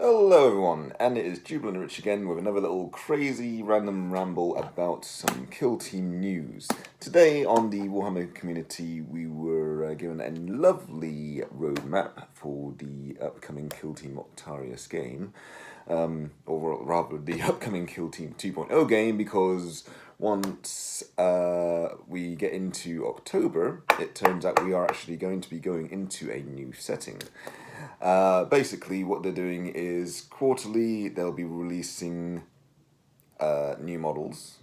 Hello everyone, and it is Jubilant Rich again with another little crazy random ramble about some Kill Team news. Today on the Warhammer community we were given a lovely roadmap for the upcoming Kill Team Octarius game, or rather the upcoming Kill Team 2.0 game, because once we get into October, it turns out we are actually going to be going into a new setting. Basically, what they're doing is quarterly they'll be releasing new models,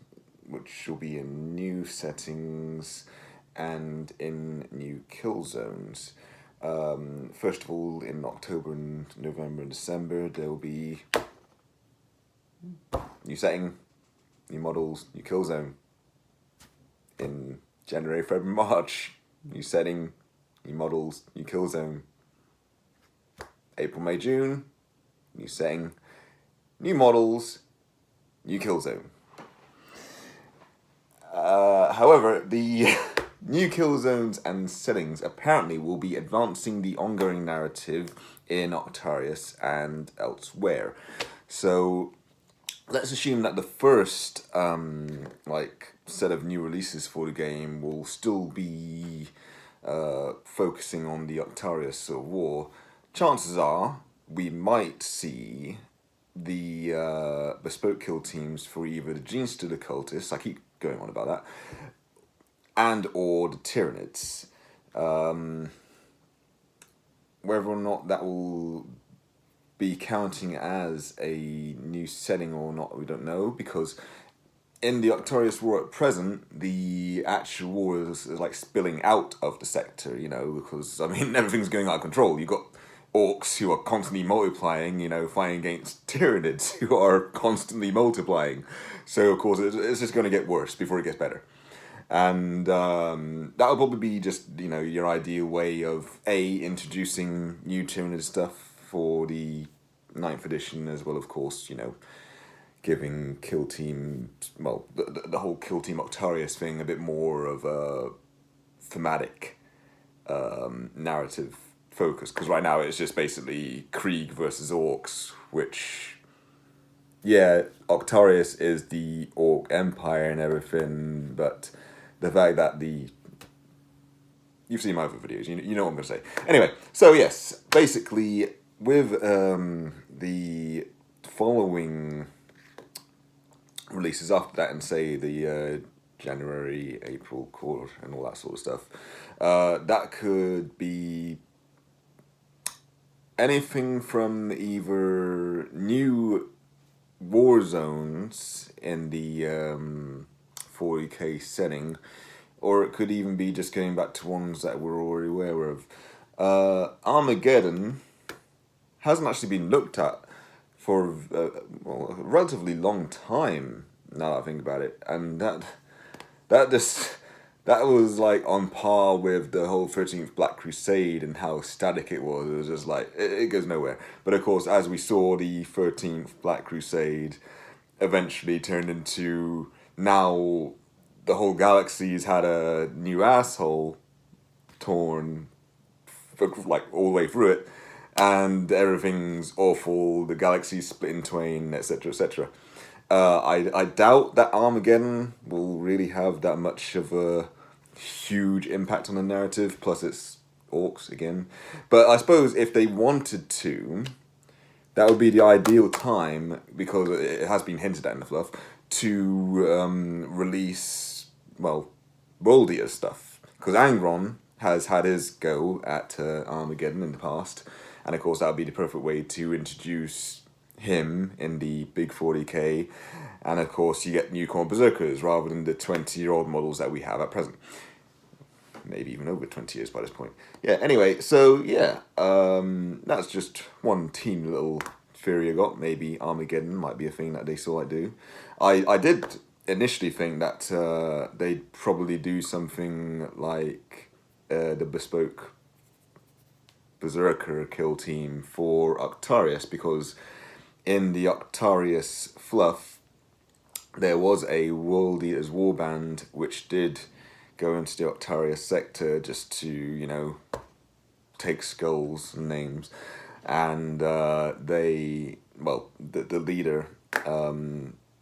which will be in new settings and in new kill zones. First of all, in October and November and December, there will be new setting, new models, new kill zone. In January, February, March, new setting, new models, new kill zone. April, May, June, new setting, new models, new kill zone. However, the new kill zones and settings apparently will be advancing the ongoing narrative in Octarius and elsewhere. So let's assume that the first set of new releases for the game will still be focusing on the Octarius Civil War. Chances are we might see the bespoke kill teams for either the Genestealer Cultists, I keep going on about that, and or the Tyranids. Whether or not that will be counting as a new setting or not, we don't know, because in the Octarius War at present, the actual war is like spilling out of the sector, because, everything's going out of control. You've got orcs who are constantly multiplying, fighting against Tyranids who are constantly multiplying. So, of course, it's just going to get worse before it gets better. And that'll probably be just, your ideal way of, introducing new Tyranid stuff for the 9th edition, as well, of course, giving Kill Team, the whole Kill Team Octarius thing a bit more of a thematic narrative focus, because right now it's just basically Krieg versus Orcs, which, Octarius is the Orc Empire and everything, but the fact that you've seen my other videos, you know what I'm going to say. Anyway, so yes, basically with the following releases after that, and say the January, April quarter and all that sort of stuff, that could be anything from either new war zones in the 40k setting, or it could even be just going back to ones that we're already aware of. Armageddon hasn't actually been looked at for a relatively long time, now that I think about it, and that was like on par with the whole 13th Black Crusade and how static it was. It was just like, it goes nowhere. But of course, as we saw, the 13th Black Crusade eventually turned into, now the whole galaxy's had a new asshole torn like all the way through it, and everything's awful, the galaxy's split in twain, etc., etc. I doubt that Armageddon will really have that much of a huge impact on the narrative, plus it's orcs again. But I suppose if they wanted to, that would be the ideal time, because it has been hinted at in the fluff, to release, worldier stuff. Because Angron has had his go at Armageddon in the past, and of course that would be the perfect way to introduce him in the big 40k, and of course you get newcomer berserkers rather than the 20-year-old models that we have at present, maybe even over 20 years by this point. Anyway, so that's just one teeny little theory I got. Maybe Armageddon might be a thing that they still like do. I did initially think that they'd probably do something like the bespoke berserker kill team for Octarius, because in the Octarius fluff, there was a World Eaters Warband which did go into the Octarius sector just to, take skulls and names. and the leader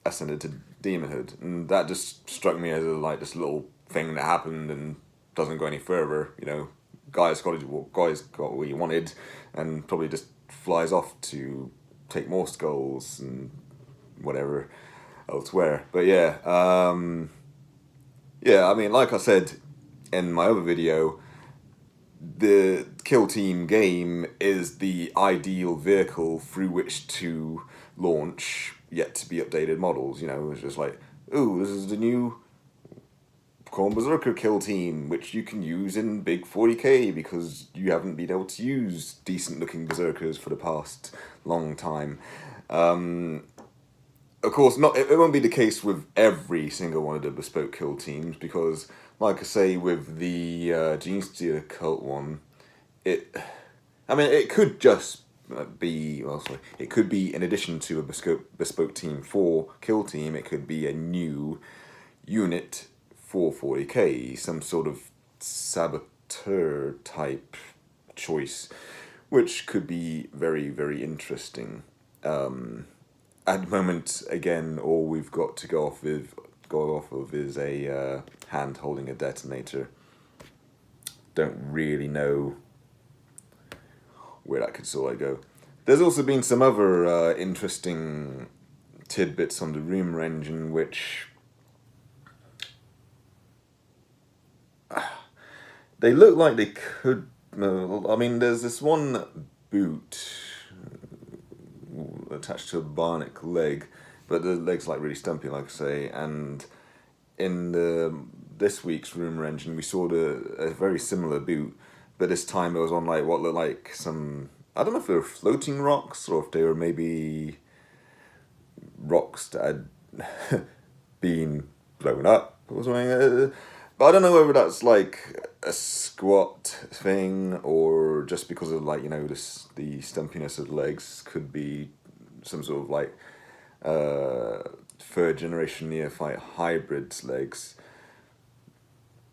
ascended to demonhood, and that just struck me as like this little thing that happened and doesn't go any further. You know, guy's got what he wanted, and probably just flies off to take more skulls and whatever elsewhere. But yeah, I mean, like I said in my other video, the Kill Team game is the ideal vehicle through which to launch yet to be updated models. You know, it's just like, ooh, this is the new Khorne Berserker Kill Team, which you can use in big 40k because you haven't been able to use decent looking Berserkers for the past long time. Of course, it won't be the case with every single one of the bespoke kill teams because, like I say, with the Genestealer cult one, it could just be, it could be in addition to a bespoke team for kill team, it could be a new unit for 40k, some sort of saboteur type choice, which could be very, very interesting. At the moment, again, all we've got to go off of is a hand holding a detonator. Don't really know where that could sort of go. There's also been some other interesting tidbits on the Rumour Engine, which they look like they could. I mean, there's this one boot attached to a Bionic leg, but the leg's like really stumpy, like I say. And in this week's Rumour Engine, we saw a very similar boot, but this time it was on like what looked like some, I don't know if they were floating rocks or if they were maybe rocks that had been blown up or something. But I don't know whether that's like a squat thing or just because of like, you know, the stumpiness of the legs could be some sort of like third generation neophyte hybrid's legs,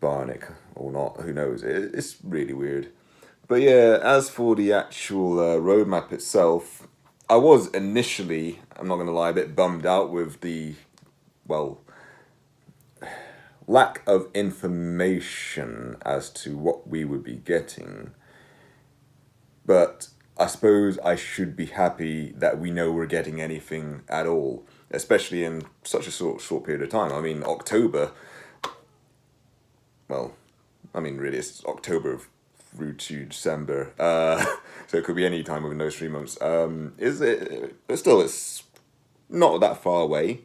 Bionic or not, who knows. It's really weird. But yeah, as for the actual roadmap itself, I was initially, I'm not going to lie, a bit bummed out with the, well, lack of information as to what we would be getting. But I suppose I should be happy that we know we're getting anything at all, especially in such a short period of time. I mean, October, well, I mean, really, it's October through to December, so it could be any time within those 3 months. But still, it's not that far away.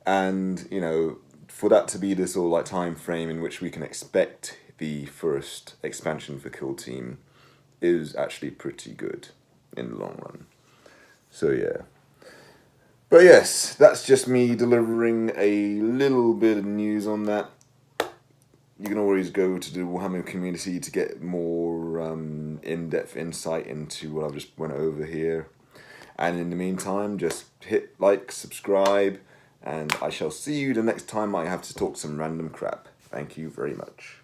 And, you know, for that to be this sort of like time frame in which we can expect the first expansion for Kill Team is actually pretty good in the long run. So yeah. But yes, that's just me delivering a little bit of news on that. You can always go to the Warhammer community to get more in-depth insight into what I've just went over here. And in the meantime, just hit like, subscribe, and I shall see you the next time I have to talk some random crap. Thank you very much.